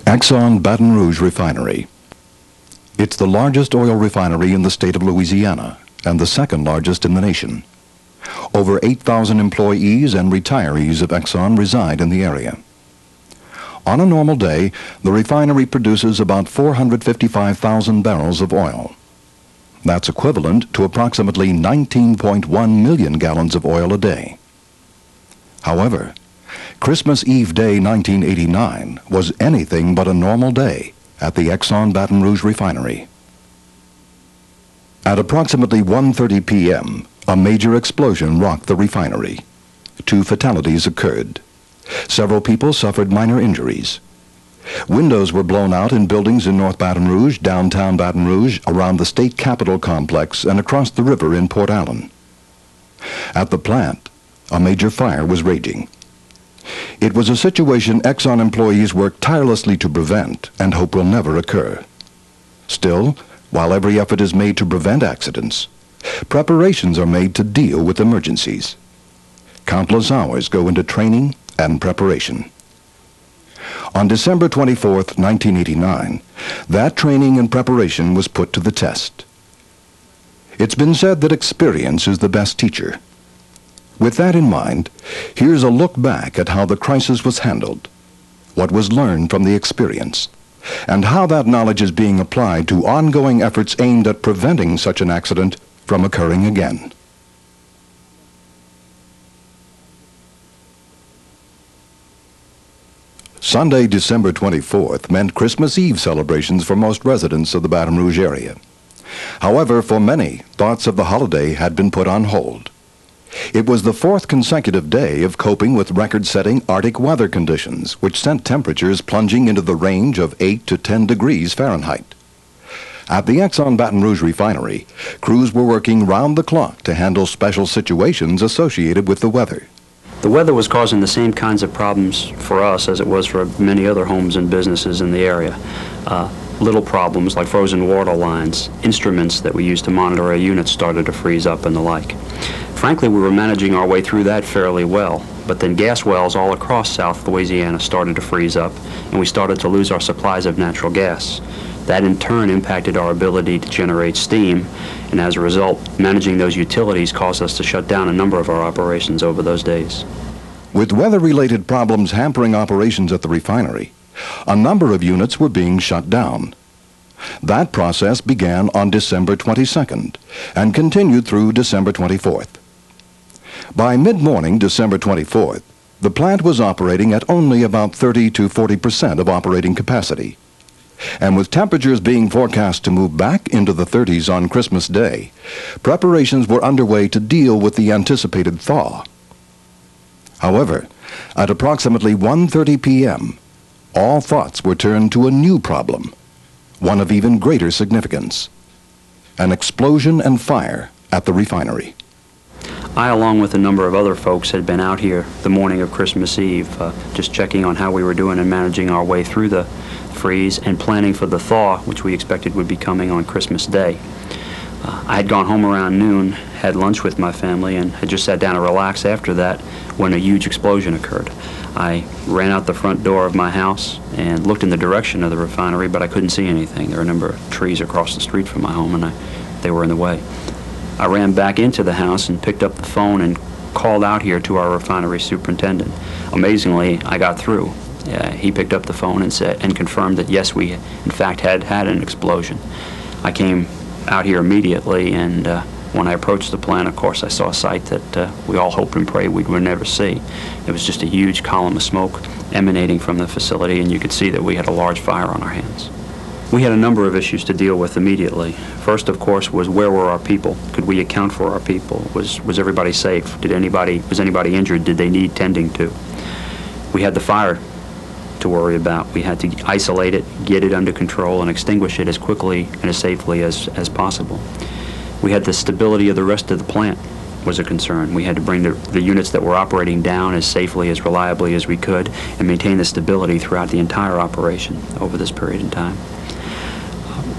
Exon Baton Rouge Refinery. It's the largest oil refinery in the state of Louisiana and the second largest in the nation. Over 8,000 employees and retirees of Exxon reside in the area. On a normal day, the refinery produces about 455,000 barrels of oil. That's equivalent to approximately 19.1 million gallons of oil a day. However, Christmas Eve Day 1989 was anything but a normal day at the Exxon Baton Rouge Refinery. At approximately 1:30 p.m., a major explosion rocked the refinery. 2 fatalities occurred. Several people suffered minor injuries. Windows were blown out in buildings in North Baton Rouge, downtown Baton Rouge, around the state capitol complex, and across the river in Port Allen. At the plant, a major fire was raging. It was a situation Exxon employees worked tirelessly to prevent and hope will never occur. Still, while every effort is made to prevent accidents, preparations are made to deal with emergencies. Countless hours go into training and preparation. On December 24, 1989, that training and preparation was put to the test. It's been said that experience is the best teacher. With that in mind, here's a look back at how the crisis was handled, what was learned from the experience, and how that knowledge is being applied to ongoing efforts aimed at preventing such an accident from occurring again. Sunday, December 24th meant Christmas Eve celebrations for most residents of the Baton Rouge area. However, for many, thoughts of the holiday had been put on hold. It was the 4th consecutive day of coping with record-setting Arctic weather conditions, which sent temperatures plunging into the range of 8 to 10 degrees Fahrenheit. At the Exxon Baton Rouge Refinery, crews were working round the clock to handle special situations associated with the weather. The weather was causing the same kinds of problems for us as it was for many other homes and businesses in the area. Little problems like frozen water lines, instruments that we used to monitor our units started to freeze up and the like. Frankly, we were managing our way through that fairly well, but then gas wells all across South Louisiana started to freeze up, and we started to lose our supplies of natural gas. That in turn impacted our ability to generate steam, and as a result, managing those utilities caused us to shut down a number of our operations over those days. With weather-related problems hampering operations at the refinery, a number of units were being shut down. That process began on December 22nd and continued through December 24th. By mid-morning, December 24th, the plant was operating at only about 30 to 40% of operating capacity. And with temperatures being forecast to move back into the 30s on Christmas Day, preparations were underway to deal with the anticipated thaw. However, at approximately 1:30 p.m., all thoughts were turned to a new problem, one of even greater significance: an explosion and fire at the refinery. I, along with a number of other folks, had been out here the morning of Christmas Eve, just checking on how we were doing and managing our way through the freeze and planning for the thaw, which we expected would be coming on Christmas Day. I had gone home around noon, had lunch with my family, and had just sat down to relax after that when a huge explosion occurred. I ran out the front door of my house and looked in the direction of the refinery, but I couldn't see anything. There were a number of trees across the street from my home, and they were in the way. I ran back into the house and picked up the phone and called out here to our refinery superintendent. Amazingly, I got through. He picked up the phone and confirmed that yes, we in fact had an explosion. I came out here immediately, and when I approached the plant, of course, I saw a sight that we all hoped and prayed we would never see. It was just a huge column of smoke emanating from the facility, and you could see that we had a large fire on our hands. We had a number of issues to deal with immediately. First, of course, was where were our people? Could we account for our people? Was everybody safe? Was anybody injured? Did they need tending to? We had the fire to worry about. We had to isolate it, get it under control, and extinguish it as quickly and as safely as possible. We had the stability of the rest of the plant was a concern. We had to bring the units that were operating down as safely, as reliably as we could, and maintain the stability throughout the entire operation over this period in time.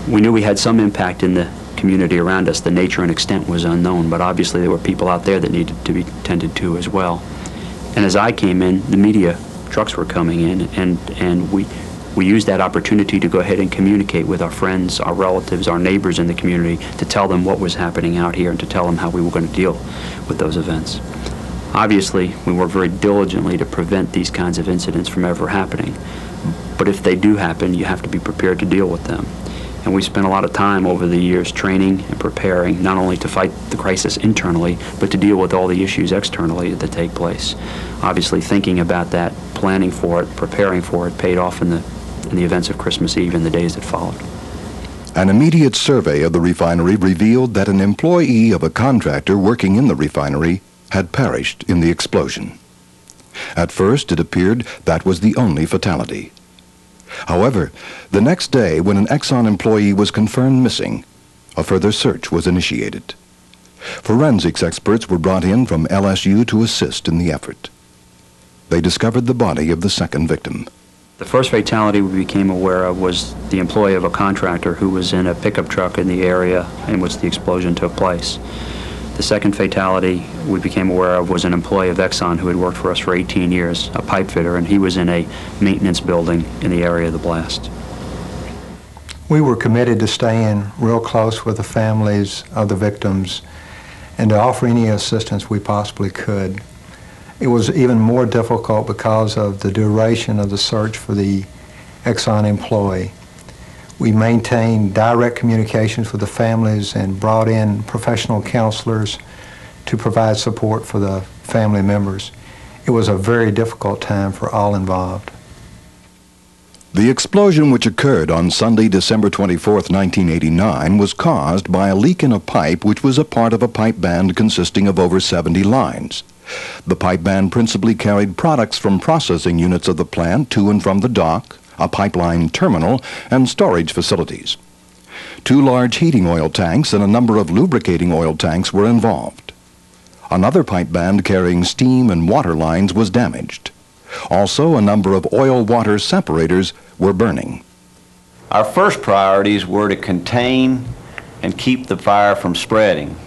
We knew we had some impact in the community around us. The nature and extent was unknown, but obviously there were people out there that needed to be tended to as well. And as I came in, the media trucks were coming in, and we we used that opportunity to go ahead and communicate with our friends, our relatives, our neighbors in the community to tell them what was happening out here and to tell them how we were going to deal with those events. Obviously, we work very diligently to prevent these kinds of incidents from ever happening. But if they do happen, you have to be prepared to deal with them. And we spent a lot of time over the years training and preparing, not only to fight the crisis internally, but to deal with all the issues externally that take place. Obviously, thinking about that, planning for it, preparing for it, paid off in the events of Christmas Eve and the days that followed. An immediate survey of the refinery revealed that an employee of a contractor working in the refinery had perished in the explosion. At first, it appeared that was the only fatality. However, the next day, when an Exxon employee was confirmed missing, a further search was initiated. Forensics experts were brought in from LSU to assist in the effort. They discovered the body of the second victim. The first fatality we became aware of was the employee of a contractor who was in a pickup truck in the area in which the explosion took place. The second fatality we became aware of was an employee of Exxon who had worked for us for 18 years, a pipe fitter, and he was in a maintenance building in the area of the blast. We were committed to staying real close with the families of the victims and to offer any assistance we possibly could. It was even more difficult because of the duration of the search for the Exxon employee. We maintained direct communications with the families and brought in professional counselors to provide support for the family members. It was a very difficult time for all involved. The explosion, which occurred on Sunday, December 24, 1989, was caused by a leak in a pipe which was a part of a pipe band consisting of over 70 lines. The pipe band principally carried products from processing units of the plant to and from the dock, a pipeline terminal, and storage facilities. 2 large heating oil tanks and a number of lubricating oil tanks were involved. Another pipe band carrying steam and water lines was damaged. Also, a number of oil-water separators were burning. Our first priorities were to contain and keep the fire from spreading,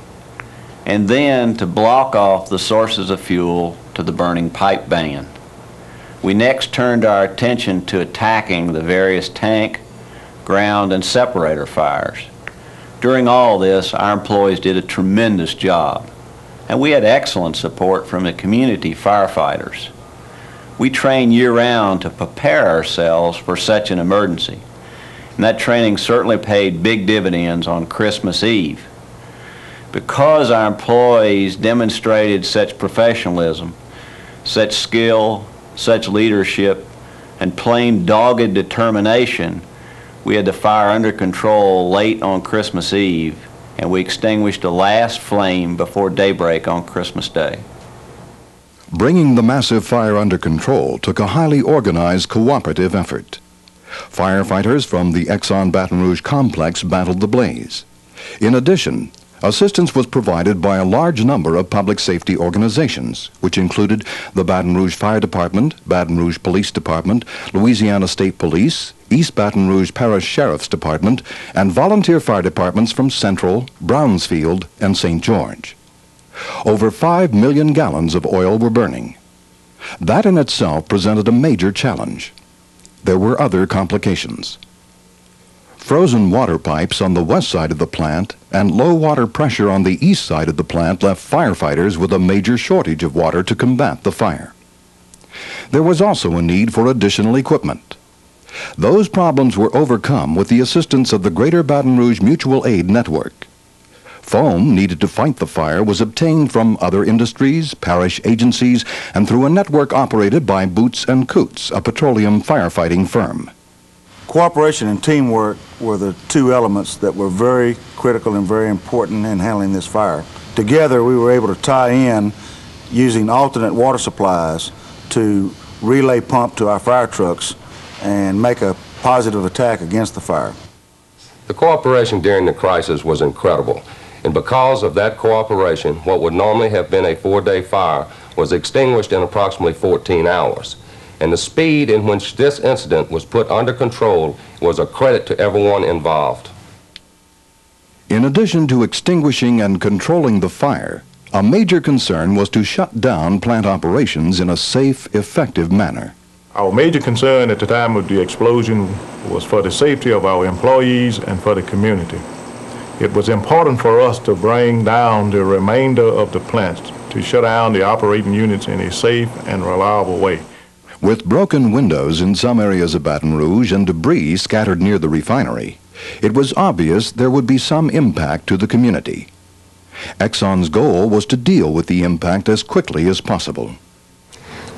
and then to block off the sources of fuel to the burning pipe band. We next turned our attention to attacking the various tank, ground, and separator fires. During all this, our employees did a tremendous job, and we had excellent support from the community firefighters. We train year-round to prepare ourselves for such an emergency, and that training certainly paid big dividends on Christmas Eve. Because our employees demonstrated such professionalism, such skill, such leadership, and plain dogged determination, we had the fire under control late on Christmas Eve, and we extinguished the last flame before daybreak on Christmas Day. Bringing the massive fire under control took a highly organized cooperative effort. Firefighters from the Exxon Baton Rouge complex battled the blaze. In addition, assistance was provided by a large number of public safety organizations, which included the Baton Rouge Fire Department, Baton Rouge Police Department, Louisiana State Police, East Baton Rouge Parish Sheriff's Department, and volunteer fire departments from Central, Brownsfield, and St. George. Over 5 million gallons of oil were burning. That in itself presented a major challenge. There were other complications. Frozen water pipes on the west side of the plant and low water pressure on the east side of the plant left firefighters with a major shortage of water to combat the fire. There was also a need for additional equipment. Those problems were overcome with the assistance of the Greater Baton Rouge Mutual Aid Network. Foam needed to fight the fire was obtained from other industries, parish agencies, and through a network operated by Boots and Coots, a petroleum firefighting firm. Cooperation and teamwork were the 2 elements that were very critical and very important in handling this fire. Together, we were able to tie in using alternate water supplies to relay pump to our fire trucks and make a positive attack against the fire. The cooperation during the crisis was incredible, and because of that cooperation, what would normally have been a 4-day fire was extinguished in approximately 14 hours. And the speed in which this incident was put under control was a credit to everyone involved. In addition to extinguishing and controlling the fire, a major concern was to shut down plant operations in a safe, effective manner. Our major concern at the time of the explosion was for the safety of our employees and for the community. It was important for us to bring down the remainder of the plants to shut down the operating units in a safe and reliable way. With broken windows in some areas of Baton Rouge and debris scattered near the refinery, it was obvious there would be some impact to the community. Exxon's goal was to deal with the impact as quickly as possible.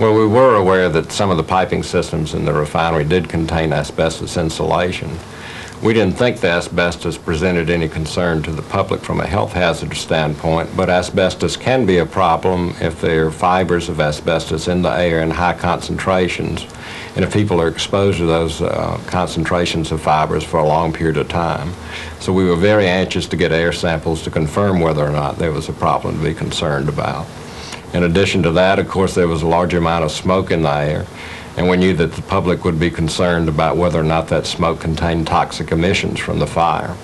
Well, we were aware that some of the piping systems in the refinery did contain asbestos insulation. We didn't think the asbestos presented any concern to the public from a health hazard standpoint, but asbestos can be a problem if there are fibers of asbestos in the air in high concentrations, and if people are exposed to those concentrations of fibers for a long period of time. So we were very anxious to get air samples to confirm whether or not there was a problem to be concerned about. In addition to that, of course, there was a large amount of smoke in the air, and we knew that the public would be concerned about whether or not that smoke contained toxic emissions from the fire.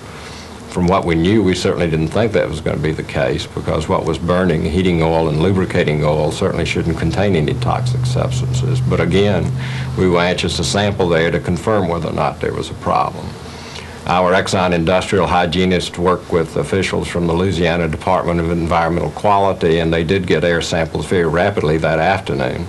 From what we knew, we certainly didn't think that was going to be the case, because what was burning, heating oil and lubricating oil, certainly shouldn't contain any toxic substances. But again, we were anxious to sample there to confirm whether or not there was a problem. Our Exxon industrial hygienists worked with officials from the Louisiana Department of Environmental Quality, and they did get air samples very rapidly that afternoon.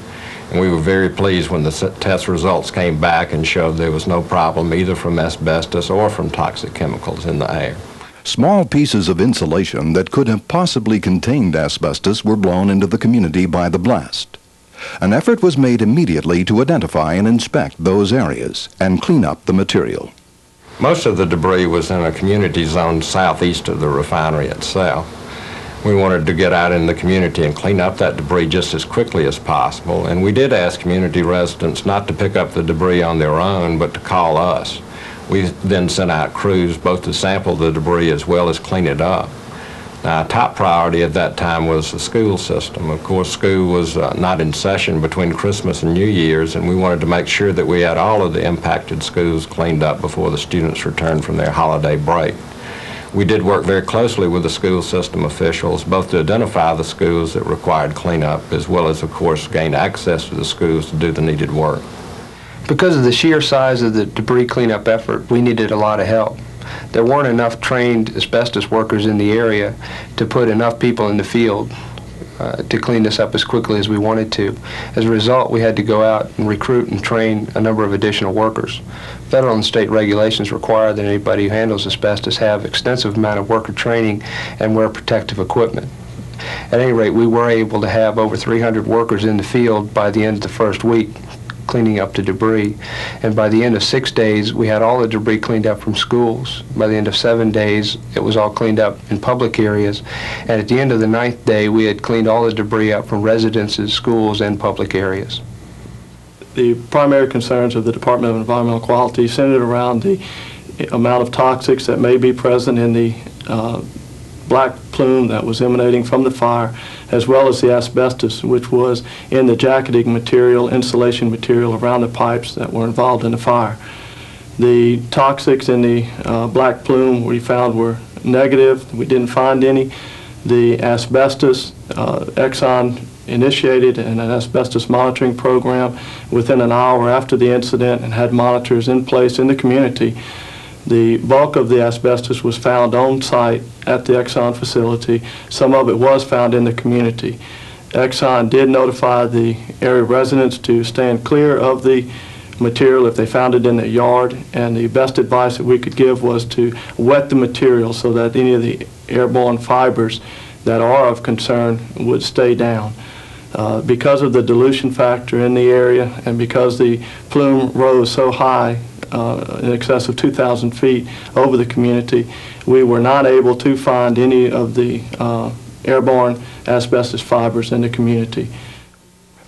And we were very pleased when the test results came back and showed there was no problem either from asbestos or from toxic chemicals in the air. Small pieces of insulation that could have possibly contained asbestos were blown into the community by the blast. An effort was made immediately to identify and inspect those areas and clean up the material. Most of the debris was in a community zone southeast of the refinery itself. We wanted to get out in the community and clean up that debris just as quickly as possible, and we did ask community residents not to pick up the debris on their own, but to call us. We then sent out crews both to sample the debris as well as clean it up. Now, top priority at that time was the school system. Of course, school was not in session between Christmas and New Year's, and we wanted to make sure that we had all of the impacted schools cleaned up before the students returned from their holiday break. We did work very closely with the school system officials, both to identify the schools that required cleanup, as well as, of course, gain access to the schools to do the needed work. Because of the sheer size of the debris cleanup effort, we needed a lot of help. There weren't enough trained asbestos workers in the area to put enough people in the field to clean this up as quickly as we wanted to. As a result, we had to go out and recruit and train a number of additional workers. Federal and state regulations require that anybody who handles asbestos have extensive amount of worker training and wear protective equipment. At any rate, we were able to have over 300 workers in the field by the end of the first week cleaning up the debris. And by the end of 6 days, we had all the debris cleaned up from schools. By the end of 7 days, it was all cleaned up in public areas. And at the end of the 9th day, we had cleaned all the debris up from residences, schools, and public areas. The primary concerns of the Department of Environmental Quality centered around the amount of toxics that may be present in the black plume that was emanating from the fire, as well as the asbestos, which was in the jacketing material, insulation material around the pipes that were involved in the fire. The toxics in the black plume we found were negative. We didn't find any. The asbestos, Exxon initiated an asbestos monitoring program within an hour after the incident and had monitors in place in the community. The bulk of the asbestos was found on site at the Exxon facility. Some of it was found in the community. Exxon did notify the area residents to stand clear of the material if they found it in their yard, and the best advice that we could give was to wet the material so that any of the airborne fibers that are of concern would stay down. Because of the dilution factor in the area and because the plume rose so high, in excess of 2,000 feet over the community, we were not able to find any of the airborne asbestos fibers in the community.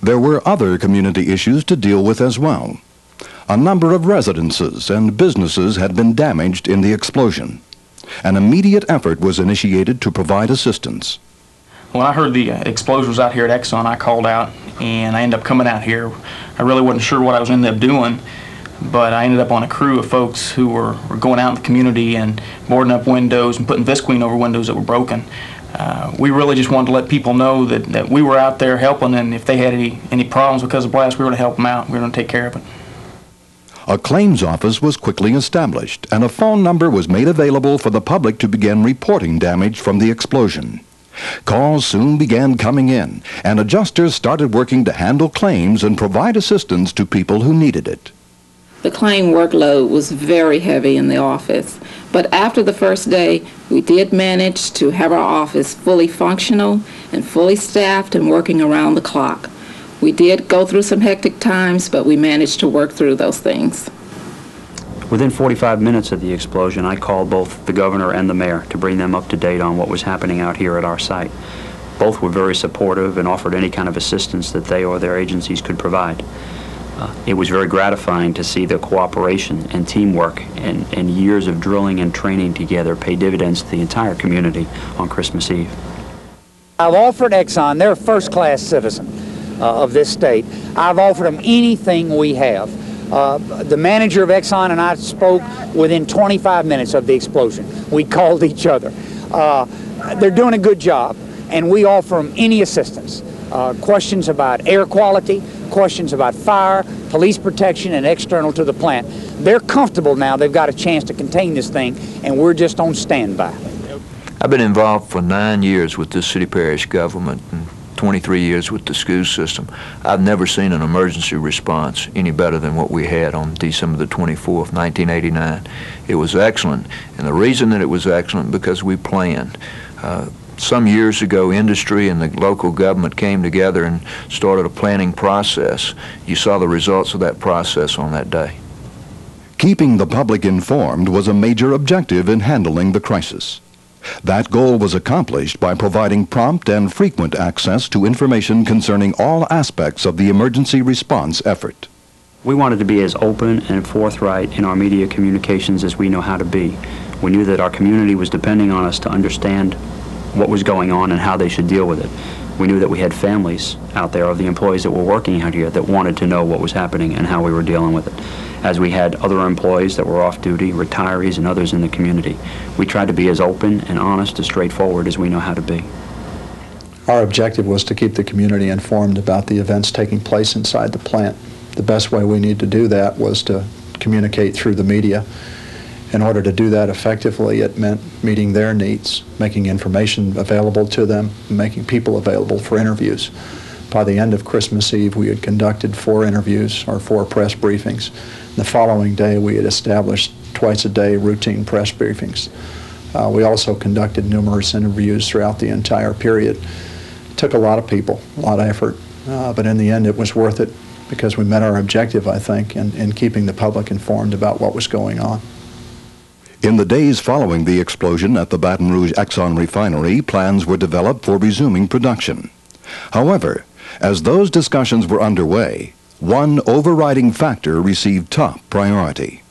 There were other community issues to deal with as well. A number of residences and businesses had been damaged in the explosion. An immediate effort was initiated to provide assistance. When I heard the explosion was out here at Exxon, I called out, and I ended up coming out here. I really wasn't sure what I was ended up doing, but I ended up on a crew of folks who were going out in the community and boarding up windows and putting visqueen over windows that were broken. We really just wanted to let people know that we were out there helping, and if they had any problems because of blast, we were to help them out. We were going to take care of it. A claims office was quickly established, and a phone number was made available for the public to begin reporting damage from the explosion. Calls soon began coming in, and adjusters started working to handle claims and provide assistance to people who needed it. The claim workload was very heavy in the office, but after the first day, we did manage to have our office fully functional and fully staffed and working around the clock. We did go through some hectic times, but we managed to work through those things. Within 45 minutes of the explosion, I called both the governor and the mayor to bring them up to date on what was happening out here at our site. Both were very supportive and offered any kind of assistance that they or their agencies could provide. It was very gratifying to see the cooperation and teamwork and years of drilling and training together pay dividends to the entire community on Christmas Eve. I've offered Exxon, they're a first-class citizen of this state. I've offered them anything we have. The manager of Exxon and I spoke within 25 minutes of the explosion. We called each other. They're doing a good job, and we offer them any assistance. Questions about air quality, questions about fire, police protection, and external to the plant. They're comfortable now. They've got a chance to contain this thing, and we're just on standby. I've been involved for 9 years with this city parish government and 23 years with the school system. I've never seen an emergency response any better than what we had on December the 24th, 1989. It was excellent, and the reason that it was excellent because we planned. Some years ago, industry and the local government came together and started a planning process. You saw the results of that process on that day. Keeping the public informed was a major objective in handling the crisis. That goal was accomplished by providing prompt and frequent access to information concerning all aspects of the emergency response effort. We wanted to be as open and forthright in our media communications as we know how to be. We knew that our community was depending on us to understand what was going on and how they should deal with it. We knew that we had families out there of the employees that were working out here that wanted to know what was happening and how we were dealing with it. As we had other employees that were off duty, retirees, and others in the community, we tried to be as open and honest and straightforward as we know how to be. Our objective was to keep the community informed about the events taking place inside the plant. The best way we need to do that was to communicate through the media. In order to do that effectively, it meant meeting their needs, making information available to them, making people available for interviews. By the end of Christmas Eve, we had conducted 4 interviews or 4 press briefings. The following day, we had established twice a day routine press briefings. We also conducted numerous interviews throughout the entire period. It took a lot of people, a lot of effort, but in the end it was worth it because we met our objective, I think, in keeping the public informed about what was going on. In the days following the explosion at the Baton Rouge Exon Refinery, plans were developed for resuming production. However, as those discussions were underway, one overriding factor received top priority.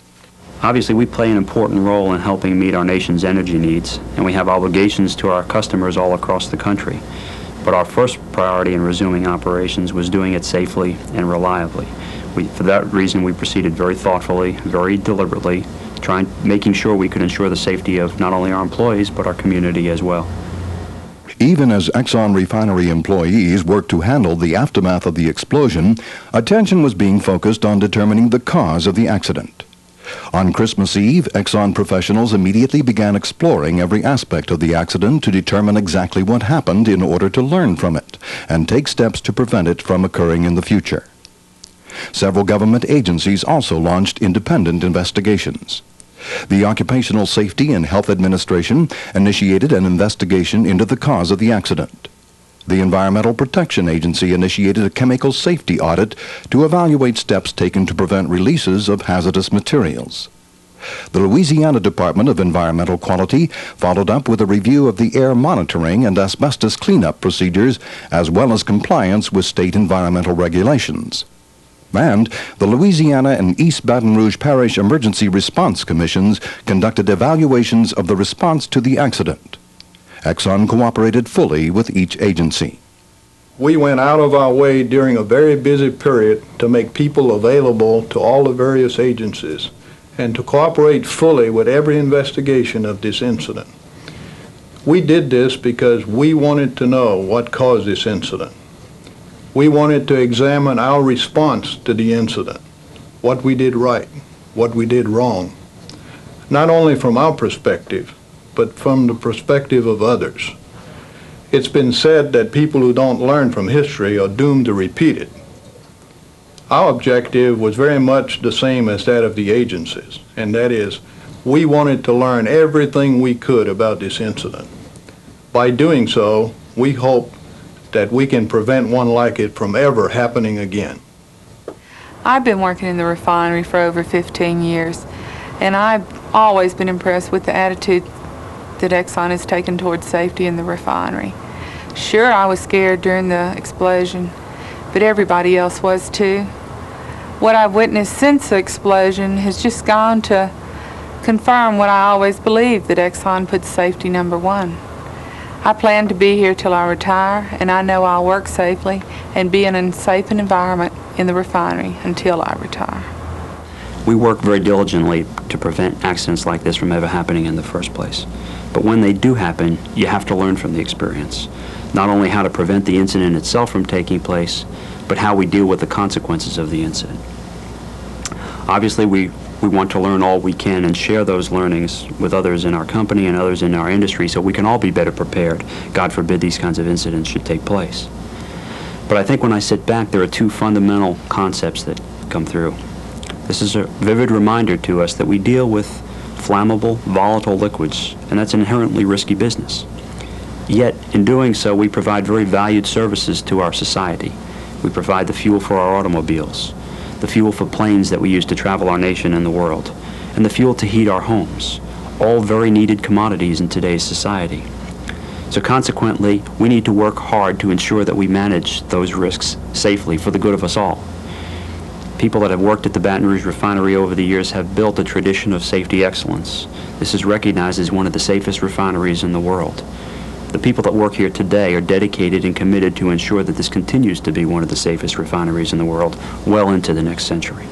Obviously, we play an important role in helping meet our nation's energy needs, and we have obligations to our customers all across the country. But our first priority in resuming operations was doing it safely and reliably. For that reason, we proceeded very thoughtfully, very deliberately, making sure we could ensure the safety of not only our employees, but our community as well. Even as Exxon Refinery employees worked to handle the aftermath of the explosion, attention was being focused on determining the cause of the accident. On Christmas Eve, Exxon professionals immediately began exploring every aspect of the accident to determine exactly what happened in order to learn from it and take steps to prevent it from occurring in the future. Several government agencies also launched independent investigations. The Occupational Safety and Health Administration initiated an investigation into the cause of the accident. The Environmental Protection Agency initiated a chemical safety audit to evaluate steps taken to prevent releases of hazardous materials. The Louisiana Department of Environmental Quality followed up with a review of the air monitoring and asbestos cleanup procedures, as well as compliance with state environmental regulations. And the Louisiana and East Baton Rouge Parish Emergency Response Commissions conducted evaluations of the response to the accident. Exxon cooperated fully with each agency. We went out of our way during a very busy period to make people available to all the various agencies and to cooperate fully with every investigation of this incident. We did this because we wanted to know what caused this incident. We wanted to examine our response to the incident, what we did right, what we did wrong, not only from our perspective, but from the perspective of others. It's been said that people who don't learn from history are doomed to repeat it. Our objective was very much the same as that of the agencies, and that is, we wanted to learn everything we could about this incident. By doing so, we hope that we can prevent one like it from ever happening again. I've been working in the refinery for over 15 years, and I've always been impressed with the attitude that Exxon has taken towards safety in the refinery. Sure, I was scared during the explosion, but everybody else was too. What I've witnessed since the explosion has just gone to confirm what I always believed, that Exxon puts safety number one. I plan to be here till I retire, and I know I'll work safely and be in a safe environment in the refinery until I retire. We work very diligently to prevent accidents like this from ever happening in the first place. But when they do happen, you have to learn from the experience. Not only how to prevent the incident itself from taking place, but how we deal with the consequences of the incident. Obviously, we want to learn all we can and share those learnings with others in our company and others in our industry so we can all be better prepared. God forbid these kinds of incidents should take place. But I think when I sit back, there are two fundamental concepts that come through. This is a vivid reminder to us that we deal with flammable, volatile liquids, and that's an inherently risky business. Yet, in doing so, we provide very valued services to our society. We provide the fuel for our automobiles, the fuel for planes that we use to travel our nation and the world, and the fuel to heat our homes, all very needed commodities in today's society. So consequently, we need to work hard to ensure that we manage those risks safely for the good of us all. People that have worked at the Baton Rouge Refinery over the years have built a tradition of safety excellence. This is recognized as one of the safest refineries in the world. The people that work here today are dedicated and committed to ensure that this continues to be one of the safest refineries in the world well into the next century.